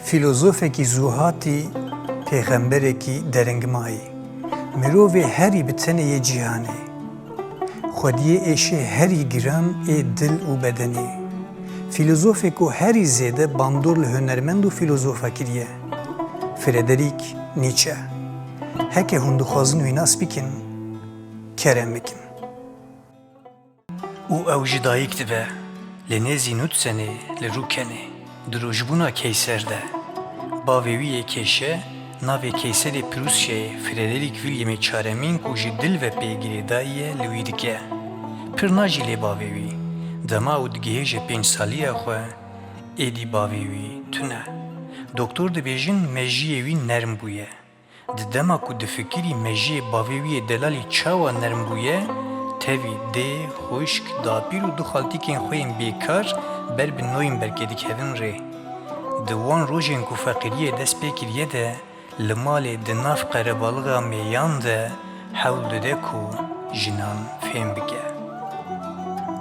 Filozofekî zûhatî, pêxemberekî derengmayî. Mirovê herî bi tenê yê cîhanê. Xwediyê êşê herî giran ê dil û bedenê. Filozofê ku herî zêde bandor li hunermend û filozofa kiriye. Friedrich Nietzsche. Heke hûn dixwazin wî nas bikin, kerem bikin. û ew ji dayîk dibe, li nêzî nûtsenê li rûkenê, di rojbûna keyser de. Bavê wî yê kêşe, navê Keyserê Prûsyayê Frederik Williamê çaremîn ku ji dil ve pêgirê dayiye li wî dike. Pir nacî lê bavê wî, dema û digihêje 5 saliya xwe, êdî bavê wî tune. Doktor dibêjin mejiyê wî nerm bûye. Di dema ku difikirî mejiyê bavê wî yê delalî çawa nerm bûye, tevî dê, xuşk, dapîr û du xaltîkên xwe yên bêkar ber bi Noyembergê dikevin rê. Di wan rojên ku feqîriyê dest pê kiriye de, li malê di nav qerebalığa mêyan de hewl dide ku jinan fêm bike.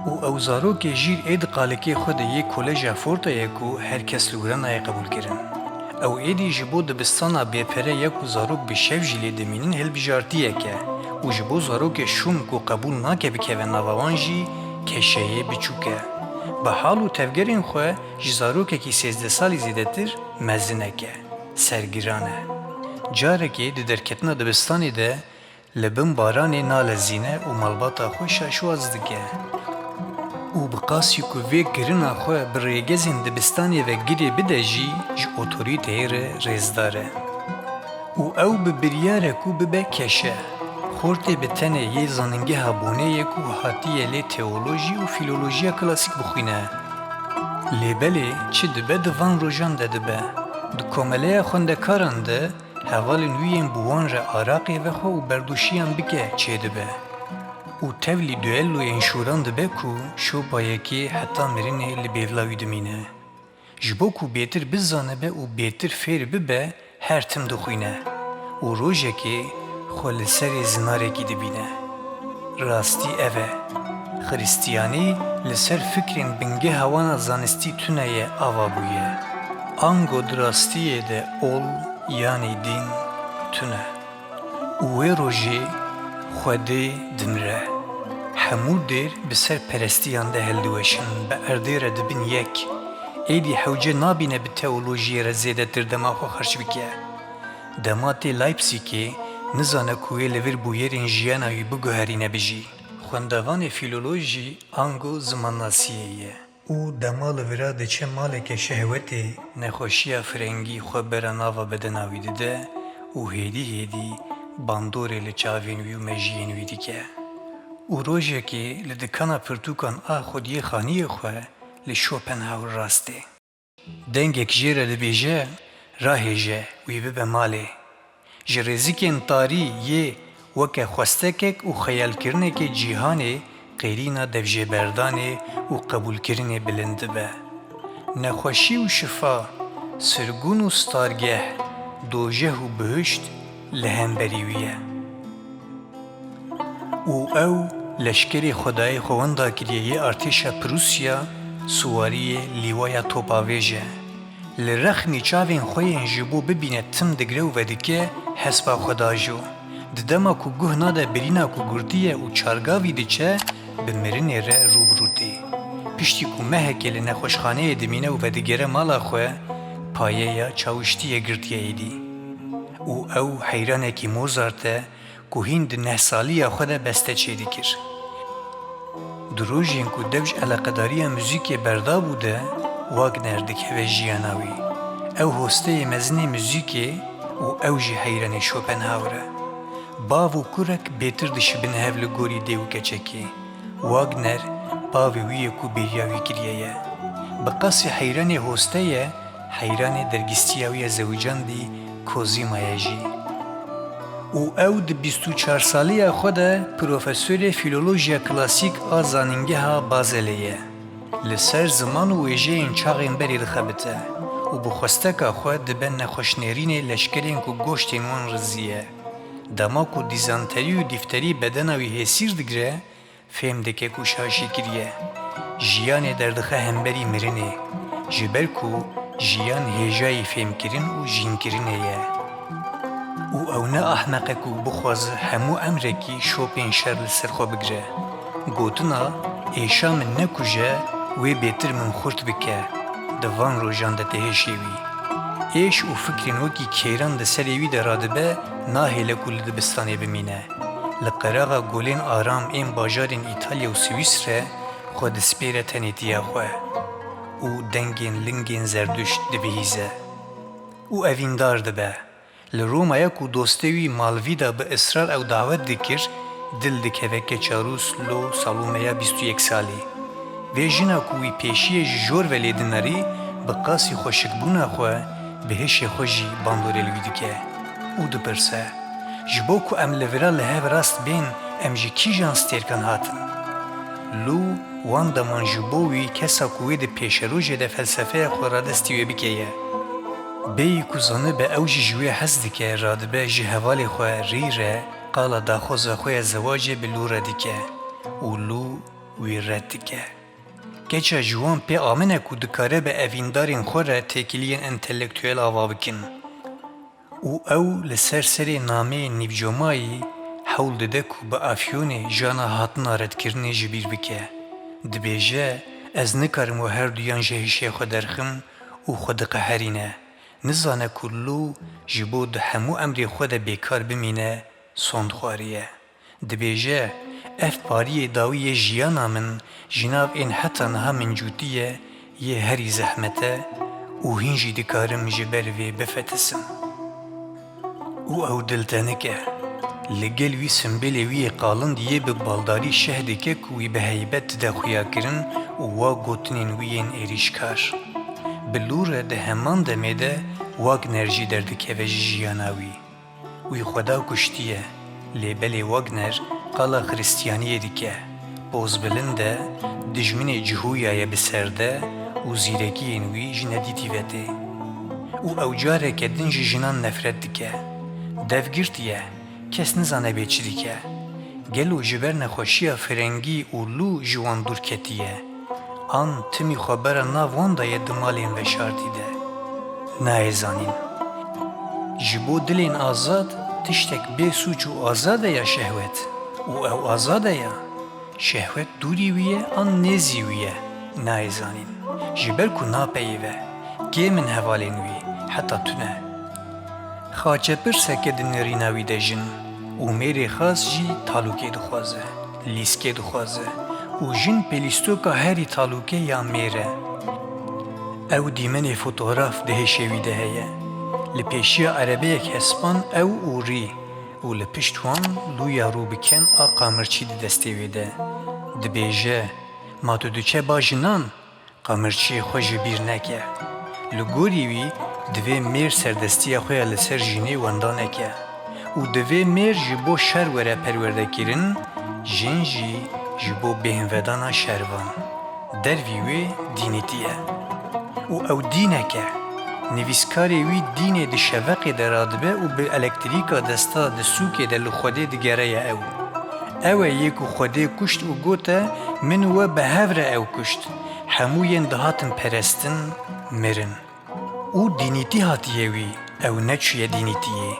û ew zarokê jîr êdî qalekê xwe de yê koleja Fortayê ku herkes li Wiranayê qebûl kirin. Ew êdî ji bo dibistana bêpere ya ku zarok bi şev jî lê dimînin hilbijartiyek e û ji bo zarokê şûm ku qebûl nake bikeve nava wan jî keşeyê biçûk e. Bi hal û tevgerên xwe ji zarokekî 13 salî zêdetir mezinek e, sergiran e. Carekê di derketina dibistanê de li bin baranê nalezîne û malbata xwe şaşwaz dike. û bi qasî ku vê girina xwe bi rêgezên dibistanê ve girê bide jî ji otorîteyê re rêzdar e. û ew bi biryar e ku bibe keşe. Xortê bi tenê yê zanîngeha boneyê ku hatiye lê teolojî û filolojiya klasîk bixwîne. Lêbelê çi dibe di van rojan de dibe. Di komeleya xwendekaran de hevalên wî yên bi wan re araqê vexwe û berdûşiyan bike çê dibe. û tevlî duelloyên şûran dibe ku şopayekê heta mirinê li bêvla wî dimîne. Ji bo ku bêtir bizanibe û bêtir fêr bibe her tim dixwîne û rojekê xwe li serê zinarekî dibîne. Rastî ev e. Xristiyanî li ser fikrên bingeha wana zanistî tune ye ava bûye. Ango di rastiyê de ol yanî dîn tune. û wê rojê Xwedê dimire. Hemû dêr bi ser perestiyan de heldiweşin, bi erdê re dibin yek. Êdî hewce nabîne bi teolojiyê re zêdetir dema xwe xerç bike. Dema tê Leipzigê nizane ku wê li vir bûyerên jiyana wî biguherîne bijî. Xwendevanê filolojî ango zimannasiyê ye. û dema li vira diçe maleke şehwetê, nexweşiya firengî xwe bera nava bedena wî dide û hêdî hêdî bandorê li çavên wî û mejiyên wî dike. û rojekê li dikana pirtûkan a xwediyê xaniyê xwe li Schopenhauer rastê. Dengek jê re dibêje, rahêje wî bibe malê. Ji rêzikên tarî yê weke xwestekek û xeyalkirinekê cîhanê qêrîna devjêberdanê û qebûlkirinê bilind dibe. Nexweşî û şifa, sirgûn û stargeh, dojeh û bihişt li hemberî wî ye. û ew leşkerê Xwedayê xwe wenda kiriye yê artêşa Prûsya siwariyê lîwaya topavêj e. Li rexmî çavên xwe yên ji bo bibîne tim digre û vedike hespa xwe dajo. Di dema ku guh nade birîna ku gurtiye û çargavî diçe bi mirinê re rûbirû tê. Piştî ku mehekê li nexweşxaneyê dimîne û vedigere mala xwe, payeya çawiştiyê girtiye êdî. û ew heyranekî Mozart e ku hîn di 9 saliya xwe de beste çê dikir. Di rojên ku dev ji eleqedariya muzîkê berdabû de, Wagner dikeve jiyana wî. Ew hosteyê mezinê muzîkê û ew jî heyranê Schopenhauer e. Bav û kurek bêtir dişibin hev li gorî dê û keçekê. Wagner bavê wî ye ku bêriya wî kiriye ye. Bi qasî heyranê hosteye, heyranê dergîstiya wî ya zewicandî Kozîma ye jî. û ew di 24 saliya xwe de profesorê filolojiya klasîk a zanîngeha Bazelê ye. Li ser ziman û wêjeyên çaxên berê dixebite û bi xwesteka xwe dibe nexweşnêrînê leşkerên ku goştên wan riziye. Dema ku dîzanterî û dîfterî bedena wî hêsîr digire, fêm dike ku şaşî kiriye. Jiyanê derdixe hemberî mirinê, ji ber ku jiyan hêjayê fêmkirin û jînkirinê ye. û ew ne ahmeqek û bixwaze hemû emrekî şopên şer li ser xwe bigire. Gotina êşa min nekuje wê bêtir min xurt bike, di van rojan de têhişê wî. Êş û fikrên wekî kêran di serê wî de radibe nahêle ku li dibistanê bimîne. Li qeraxa golên aram ên bajarên İtalya û Swîsre xwe dispêre tenêtiya xwe û dengên lingên zerdüşt dibihîze û evîndar dibe. Li Romaya ku dostê wî Malvîda bi israr ew dawet dikir, dil dikeve Keçarûs lo Salomeya 21 salî. Vê jina ku wî pêşiyê ji jor ve lêdinarî bi qasî xweşikbûna xwe bi hêşê xwe jî bandorê li wî dike û dipirse, ji bo ku em li vira li hev rast bên em ji kîjan stêrkan hatin? Lû wan deman ji bo wî kesa ku wê di pêşerojê de felsefeya xwe radestî wê bike ye. Bêyî ku zanibe ew jî ji wê hez dike, radibe ji hevalê xwe rî re qala daxwaza xwe ya zewacê bi lû re dike û lû wî red dike. Keça ji wan pê amin e ku dikare bi evîndarên xwe re têkiliyên entelektûel ava bikin. û ew li ser serê nameyê nîvcomayî hewl dide ku bi afyonê jana hatina redkirinê ji bîr bike. Dibêje ez nikarim we her duyan ji hêşê xwe derxim û xwe diqeherîne. Nizane ku lû ji bo di hemû emrê xwe de bêkar bimîne son dixwariye. Dibêje ev pariyê dawî yê jiyana min ji nav ên heta niha min cûtiye yê herî zehmete û hîn jî dikarim ji ber vê bifetisim. û ew diltenik e. Li gel wî simbêlê wî yê qalin diyê bi baldarî şeh dike ku wî bi heybet dide xuyakirin û wa gotinên wî yên êrîşkar. Bi lû re di heman demê de Wagner jî derdikeve ji jiyana wî. Wî xweda kuştiye, lê belê Wagner qala xristiyaniyê dike. Pozbilind e, dijminê cihûya ye bi ser de û zîrekiyên wî ji nedîtîvetê. û ew careke din ji jinan nefret dike. Devgirtiye, kes nizane bê çi dike. Gelo ji ber nexweşiya firengî û lû ji wan dûr ketiye. An timî xwebera nav wan da ye di malên veşartî de. Nayê zanîn. Ji bo dilên azad tiştek bê sûc û azad e ya şehwet? û ew azad e ya? Şehwet dûrî wî ye an nêzî wî ye? Nayê zanîn. Ji ber ku napeyive, gê min hevalên wî, heta tune. Xaçepir seke di nêrîna wî de jin û mêrê xas jî talûkê dixwaze, lîskê dixwaze û jin pêlîstoka herî talûkê ya mêr e. Ew dîmenê fotoğraf di hêşê wî de heye. Li pêşiya erebeyek hespan ew û rî û li pişt wan lûya rûbiken a qamirçî di destê wê de. Dibêje, ma tu diçe ba jinan, qamirçiyê xwe ji bîr neke. Li gorî wî divê mêr serdestiya xwe ya li ser jinê wenda neke. û divê mêr ji bo şer were perwerdekirin, jin jî ji bo bêhinvedana şervan. Dervî wê dînîtî ye. û ew dîneke. Nivîskarê wî dînê di şeveqê de radibe û bi elektrîka desta di sûkê de li Xwedê digere ye ew. Ew e yê ku Xwedê kuşt û gote min we bi hev re ew kuşt. Hemû yên dihatin perestin, mirin. û dînîtî hatiye wî, ew neçûye dînîtiyê.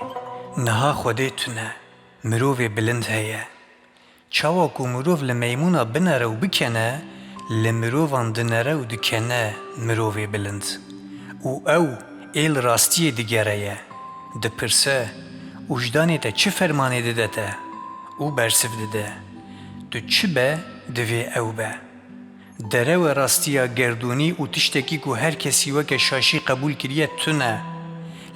Niha Xwedê tune, mirovê bilind heye. Çawa ku mirov li meymûna binere û bikene, li mirovan dinere û dikene mirovê bilind. û ew êl rastiyê digere ye. Dipirse, ûjdanê te çi fermanê dide te? û bersiv dide. Tu çi be, divê ew be. Derewe rastiya gerdûnî û tiştekî ku her kesî weke şaşî qebûl kiriye tune.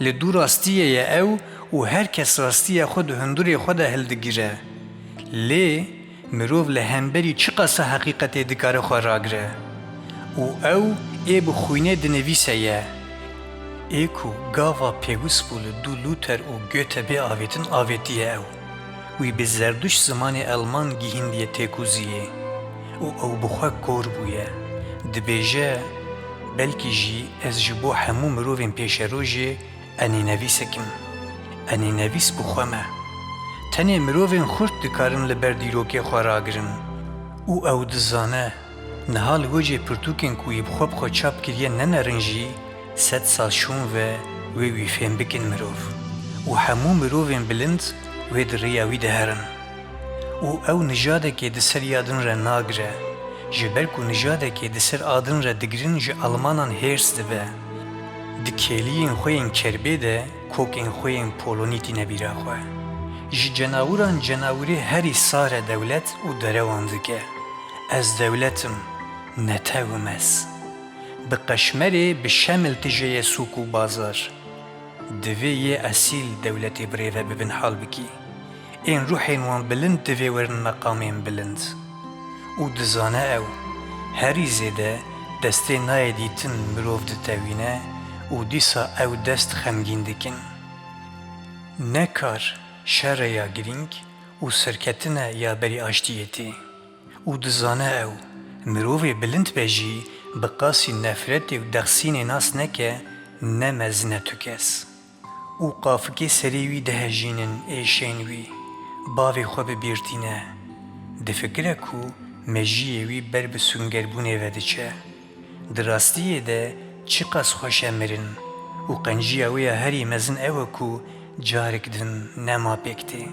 Li dû rastiyê ye ew û her kes rastiya xwe di hundirê xwe de hildigire. Lê mirov li hemberî çi qasa heqîqetê dikare xwe ragire. û ew ê bi xwînê dinivîse ye. Ê ku gava pêwîst bû li dû Luther û Goethe bê avêtin avêtiye ew. Wî bi zerdûş zimanê Elman gihîndiye têkuziyê. û ew bi xwe kor bûye. Dibêje, belkî jî ez ji bo hemû mirovên pêşerojê enînevîsekim. Enînevîs bi xwe me. Tenê mirovên xurt dikarin li ber dîrokê xwe ragirin. û ew dizane, niha li gocê pirtûkên ku wî bi xwe çap kiriye nenerin jî, سد سال شون و وی فهم بکن مروف و همو مروفین بلند و دریا وی دهرن و او نجاده که دسر یادن را ناگره جبر کو نجاده که دسر آدن را دگرین جه آلمانان هرس دبه دکیلین خوین کربه ده کوکین خوین پولونیتی نبیره خواه جی جناوران جناوری هری سار دولت و دروان دکه از دولتم نتاوم از بقشمری بشمل تجه سوق و بازار دوی یه اصیل دولتی بریوه ببن حال بکی این روحین وان بلند دوی ورن مقامین بلند او دزانه او هری زیده دسته نای دیتن مروف دتاوینه او دیسا او دست خمگین دکن نکار شر یا گرینگ او سرکتنه یا بری آشتیتی او دزانه او مروف بلند بجی بقاسی نفرت و دخسین ناس نکه نمزنه تو کس او قافکی سریوی دهجینن ایشینوی باوی خواب بیرتینه دفکره کو مجیوی بر بسونگربونه ودچه دراستیه ده چی قاس خوشه مرن و قنجیوی هری مزن اوه کو جارک دن نما بکتی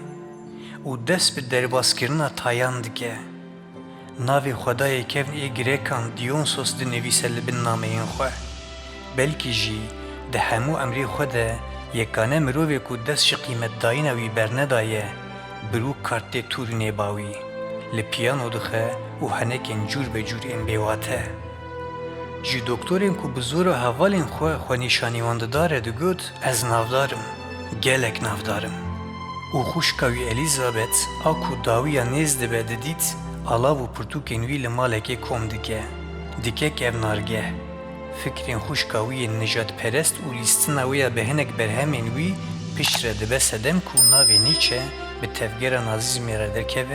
و دست به درباس کرنا تایان دکه ناوی خدای کفن ای گریکان دیونسوس ده نویسه لبن نامه این خواه بلکی جی ده همو امری خوده یکانه مرووی که دست شی قیمت داینه وی برندایه برو کارت تورینه باوی لپیانو دخه و هنکن جور به جور این بیواته جی دکتورین که بزور و حوالین خواه نشانی واندداره دو گود از نافدارم گلک نافدارم او خوشکاوی الیزابت آکو داویا نیزده بده دیت آلاو و پرتوکین وی لمالکه کم دیکه که او نارگه فکرین خوشکاوی نجات پرست و لیستن اویا بهنک برهمین وی پشت رده بسدم که ناوی نیچه به تفگر نازیزمی را درکه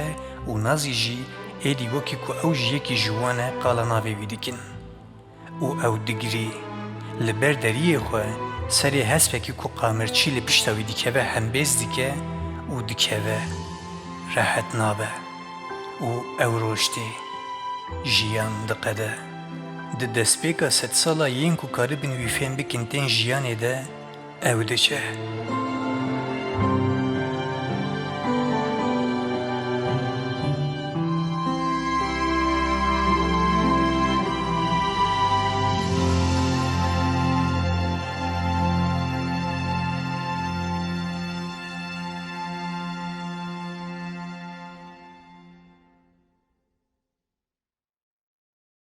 و نازی جی ایدی وکی که او جی یکی جوانه قالا ناوی ویدکن او دگری لبر دریه خواه سری هسپکی که قامرچی لپشتاوی دیکه و هم بیز دیکه و دیکه و راحت نابه او روشتی جیان دقده ده دسپیکا ست سالا ین که کاربین ویفین بکن تین جیانه ده او دچه